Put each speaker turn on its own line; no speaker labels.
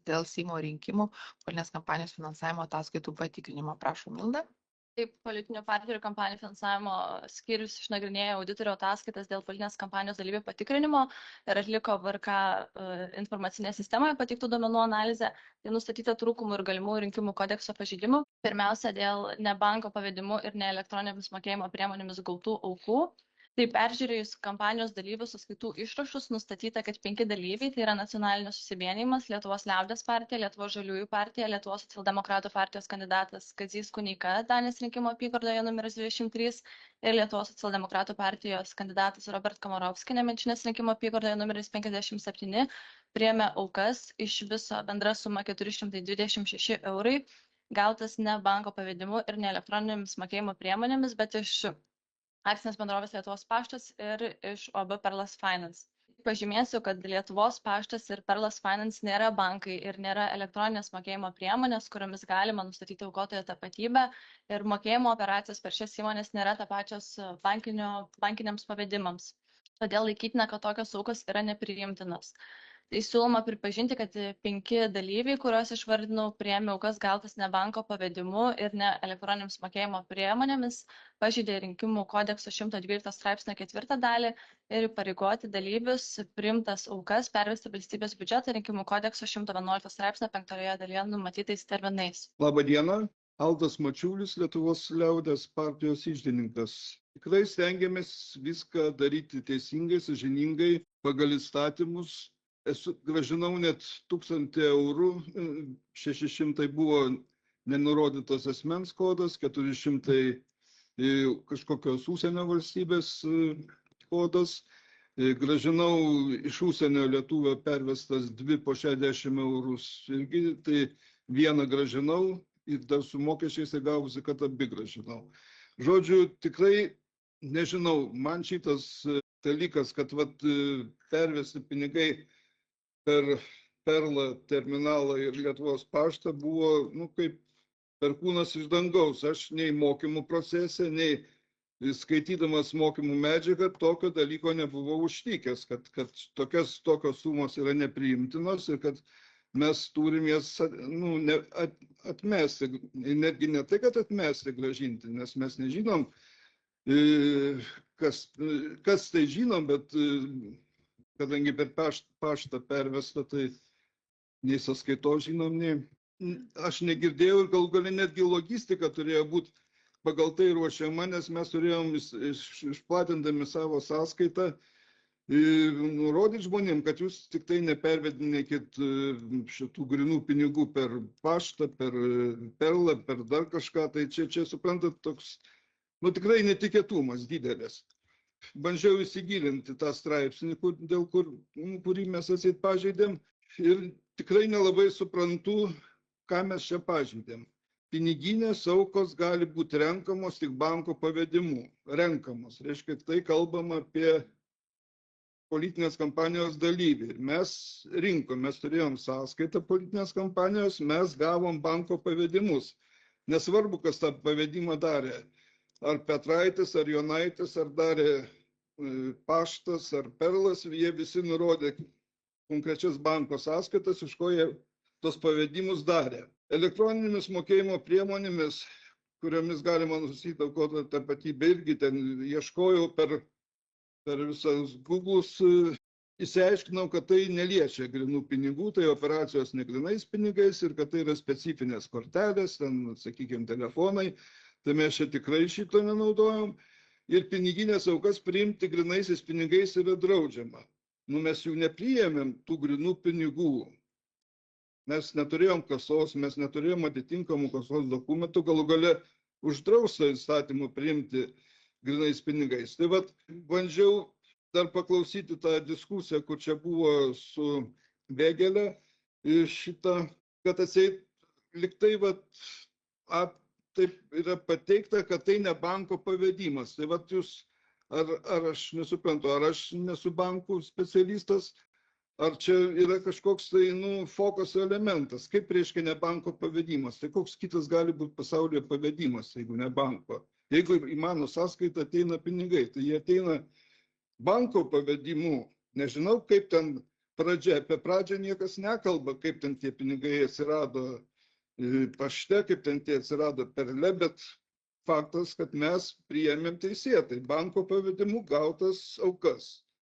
dėl Seimo rinkimų politinės kampanijos finansavimo ataskaitų patikrinimo. Prašom, Milda.
Taip, politinių partijų ir kampanijų finansavimo skyrius išnagrinėjo auditorio ataskaitas dėl politinės kampanijos dalyvių patikrinimo ir atliko VRK informacinėje sistemoje pateiktų duomenų analizę. Tai nustatyta trūkumų ir galimų rinkimų kodekso pažeidimų. Pirmiausia, dėl ne banko pavedimu ir ne elektroninėmis mokėjimo priemonėmis gautų aukų. Tai peržiūrėjus kampanijos dalyvių sąskaitų išrašus, nustatyta, kad 5 dalyviai, tai yra Nacionalinis susivienijimas, Lietuvos liaudies partija, Lietuvos žaliųjų partija, Lietuvos socialdemokratų partijos kandidatas Kazys Kuneika, Danės rinkimų apygardoje numeris 23 ir Lietuvos socialdemokratų partijos kandidatas Robert Komorovski, Nemenčinės rinkimų apygardoje numeris 57, priėmė aukas, iš viso bendra suma 426 eurai, gautas ne banko pavedimu ir ne elektroninėmis mokėjimo priemonėmis, bet iš akcinės bendrovės Lietuvos paštas ir iš OB Perlas Finance. Pažymėsiu, kad Lietuvos paštas ir Perlas Finance nėra bankai ir nėra elektroninės mokėjimo priemonės, kuriomis galima nustatyti aukotojo tapatybę ir mokėjimo operacijos per šias įmonės nėra tapačios bankiniams pavedimams. Todėl laikytina, kad tokios aukos yra nepriimtinos. Tai siūloma pripažinti, kad 5 dalyviai, kuriuos išvardinau, priėmė aukas gautas ne banko pavedimu ir ne elektroninėms mokėjimo priemonėmis, pažeidė rinkimų kodekso 112 straipsnio 4 dalį ir įpareigoti dalyvius priimtas aukas pervesti valstybės biudžetą rinkimų kodekso 111 straipsnio 5 dalyje numatytais terminais.
Labą dieną, Aldas Mačiulis, Lietuvos liaudies partijos iždininkas. Tikrai stengiamės viską daryti teisingai, sąžiningai, pagal įstatymus. Grąžinau net 1000 eurų, 600 buvo nenurodytas asmens kodas, 400 kažkokios užsienio valstybės kodas. Grąžinau iš užsienio lietuvio pervestas 2 po 60 eurus irgi, tai vieną grąžinau ir dar su mokesčiais gausi, kad abi grąžinau. Žodžiu, tikrai nežinau, man šitas dalykas, kad pervesti pinigai per Perlą terminalą ir Lietuvos paštą buvo kaip perkūnas iš dangaus. Aš nei mokymų procese, nei skaitydamas mokymų medžiagą tokio dalyko nebuvau užtikęs, kad tokios sumos yra nepriimtinos ir kad mes turim jas atmesti. Netgi ne tai, kad atmesti, grąžinti, nes mes nežinom, kas tai žinom, bet kadangi per paštą pervesta, tai nei sąskaitos žinom, nei aš negirdėjau ir galų gale netgi logistika turėjo būti pagal tai ruošiama, nes mes turėjom išplatindami savo sąskaitą nurodyti žmonėm, kad jūs tik tai nepervedinėkit šitų grinų pinigų per paštą, per Perlą, per dar kažką, tai čia suprantat toks, tikrai netikėtumas didelis. Bandžiau įsigilinti tą straipsnį, kurį mes atseit pažeidėm ir tikrai nelabai suprantu, ką mes čia pažeidėm. Piniginės aukos gali būti renkamos tik banko pavedimu. Renkamos, reiškia, tai kalbama apie politinės kampanijos dalyvį. Mes rinkom, mes turėjom sąskaitą politinės kampanijos, mes gavom banko pavedimus. Nesvarbu, kas tą pavedimą darė. Ar Petraitis, ar Jonaitis, ar darė paštas, ar Perlas, jie visi nurodė konkrečias banko sąskaitas, iš ko jie tos pavedimus darė. Elektroninėmis mokėjimo priemonėmis, kuriomis galima nustatyti aukotojo tapatybę, irgi ten ieškojau per visas Google'us, išsiaiškinau, kad tai neliečia grinų pinigų, tai operacijos negrinais pinigais ir kad tai yra specifinės kortelės, ten, sakykime, telefonai. Tai mes čia tikrai šito nenaudojom ir piniginės aukas priimti grinaisiais pinigais yra draudžiama. Mes jų nepriėmėm tų grinų pinigų. Mes neturėjom kasos, mes neturėjom atitinkamų kasos dokumentų, galų gale uždrausta įstatymų priimti grinais pinigais. Tai bandžiau dar paklausyti tą diskusiją, kur čia buvo su Vėgėle, kad atseit liktai taip yra pateikta, kad tai ne banko pavedimas. Tai jūs, ar aš nesuprantu, ar aš nesu bankų specialistas, ar čia yra kažkoks tai, fokuso elementas. Kaip reiškia ne banko pavedimas? Tai koks kitas gali būti pasaulyje pavedimas, jeigu ne banko? Jeigu į mano sąskaitą ateina pinigai, tai jie ateina banko pavedimu. Nežinau, kaip ten pradžia. Apie pradžią niekas nekalba, kaip ten tie pinigai atsirado pašte, kaip ten tie atsirado perle, bet faktas, kad mes priėmėm teisėtai banko pavedimu gautas aukas.